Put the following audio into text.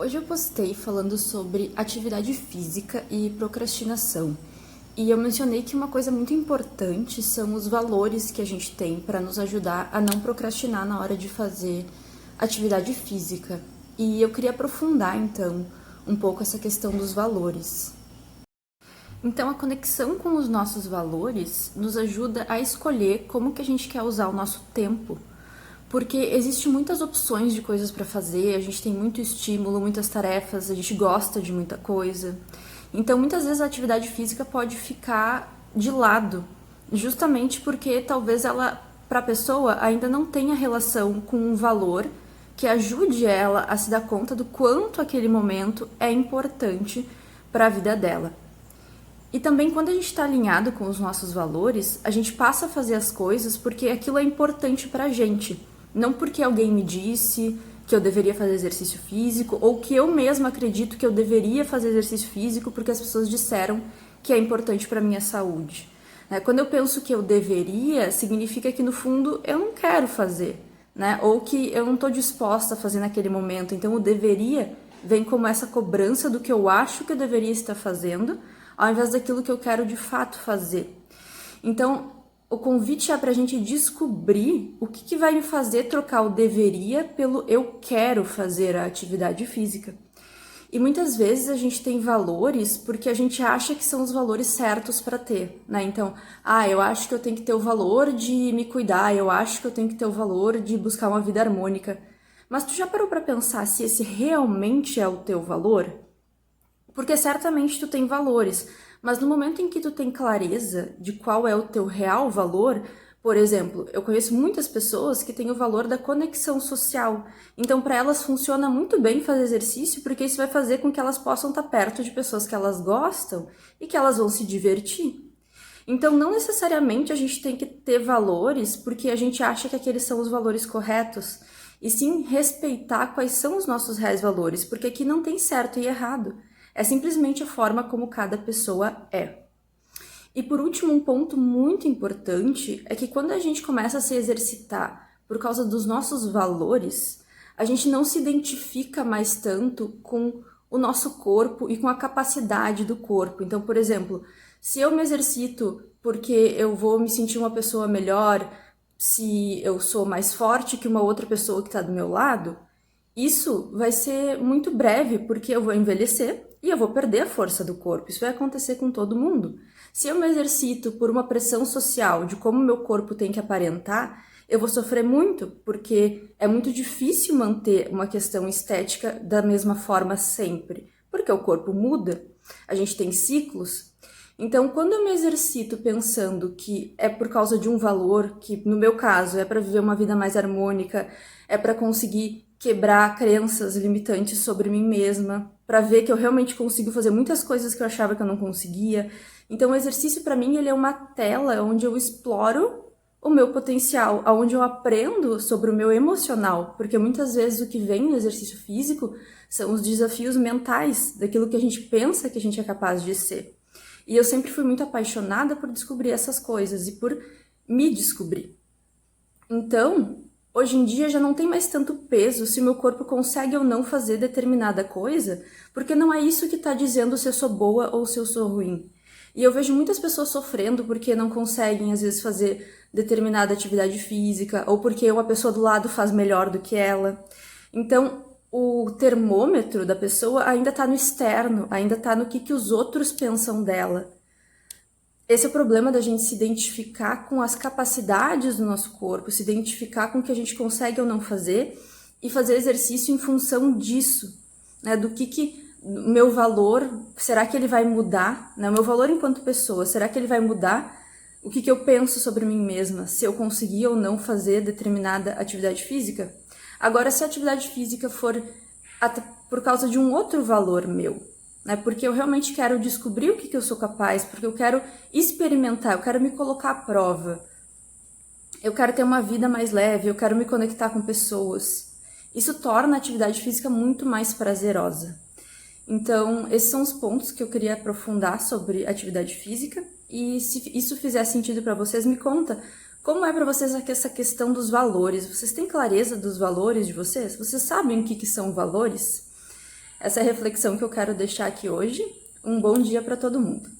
Hoje eu postei falando sobre atividade física e procrastinação. E eu mencionei que uma coisa muito importante são os valores que a gente tem para nos ajudar a não procrastinar na hora de fazer atividade física. E eu queria aprofundar então um pouco essa questão dos valores. Então, a conexão com os nossos valores nos ajuda a escolher como que a gente quer usar o nosso tempo. Porque existem muitas opções de coisas para fazer, a gente tem muito estímulo, muitas tarefas, a gente gosta de muita coisa. Então, muitas vezes a atividade física pode ficar de lado, justamente porque talvez ela, para a pessoa, ainda não tenha relação com um valor que ajude ela a se dar conta do quanto aquele momento é importante para a vida dela. E também quando a gente está alinhado com os nossos valores, a gente passa a fazer as coisas porque aquilo é importante para a gente. Não porque alguém me disse que eu deveria fazer exercício físico ou que eu mesma acredito que eu deveria fazer exercício físico porque as pessoas disseram que é importante para a minha saúde. Quando eu penso que eu deveria, significa que no fundo eu não quero fazer, né? Ou que eu não estou disposta a fazer naquele momento. Então o deveria vem como essa cobrança do que eu acho que eu deveria estar fazendo, ao invés daquilo que eu quero de fato fazer. Então, o convite é para a gente descobrir o que vai me fazer trocar o deveria pelo eu quero fazer a atividade física. E muitas vezes a gente tem valores porque a gente acha que são os valores certos para ter, né? Então, eu acho que eu tenho que ter o valor de me cuidar, eu acho que eu tenho que ter o valor de buscar uma vida harmônica. Mas tu já parou para pensar se esse realmente é o teu valor? Porque certamente tu tem valores, mas no momento em que tu tem clareza de qual é o teu real valor, por exemplo, eu conheço muitas pessoas que têm o valor da conexão social. Então, para elas funciona muito bem fazer exercício, porque isso vai fazer com que elas possam estar perto de pessoas que elas gostam e que elas vão se divertir. Então, não necessariamente a gente tem que ter valores porque a gente acha que aqueles são os valores corretos, e sim respeitar quais são os nossos reais valores, porque aqui não tem certo e errado. É simplesmente a forma como cada pessoa é. E por último, um ponto muito importante é que quando a gente começa a se exercitar por causa dos nossos valores, a gente não se identifica mais tanto com o nosso corpo e com a capacidade do corpo. Então, por exemplo, se eu me exercito porque eu vou me sentir uma pessoa melhor, se eu sou mais forte que uma outra pessoa que está do meu lado, isso vai ser muito breve, porque eu vou envelhecer e eu vou perder a força do corpo. Isso vai acontecer com todo mundo. Se eu me exercito por uma pressão social de como meu corpo tem que aparentar, eu vou sofrer muito, porque é muito difícil manter uma questão estética da mesma forma sempre, porque o corpo muda, a gente tem ciclos. Então, quando eu me exercito pensando que é por causa de um valor, que no meu caso é para viver uma vida mais harmônica, é para conseguir quebrar crenças limitantes sobre mim mesma, para ver que eu realmente consigo fazer muitas coisas que eu achava que eu não conseguia. Então, o exercício para mim ele é uma tela onde eu exploro o meu potencial, onde eu aprendo sobre o meu emocional, porque muitas vezes o que vem no exercício físico são os desafios mentais, daquilo que a gente pensa que a gente é capaz de ser. E eu sempre fui muito apaixonada por descobrir essas coisas e por me descobrir. Então, hoje em dia já não tem mais tanto peso se o meu corpo consegue ou não fazer determinada coisa, porque não é isso que está dizendo se eu sou boa ou se eu sou ruim. E eu vejo muitas pessoas sofrendo porque não conseguem, às vezes, fazer determinada atividade física, ou porque uma pessoa do lado faz melhor do que ela. Então, o termômetro da pessoa ainda está no externo, ainda está no que os outros pensam dela. Esse é o problema da gente se identificar com as capacidades do nosso corpo, se identificar com o que a gente consegue ou não fazer e fazer exercício em função disso, né? Do que o meu valor, será que ele vai mudar? Né? O meu valor enquanto pessoa, será que ele vai mudar o que eu penso sobre mim mesma, se eu conseguir ou não fazer determinada atividade física? Agora, se a atividade física for por causa de um outro valor meu, né? Porque eu realmente quero descobrir o que eu sou capaz, porque eu quero experimentar, eu quero me colocar à prova, eu quero ter uma vida mais leve, eu quero me conectar com pessoas. Isso torna a atividade física muito mais prazerosa. Então, esses são os pontos que eu queria aprofundar sobre atividade física. E se isso fizer sentido para vocês, me conta como é para vocês essa questão dos valores. Vocês têm clareza dos valores de vocês? Vocês sabem o que são valores? Essa é a reflexão que eu quero deixar aqui hoje. Um bom dia para todo mundo.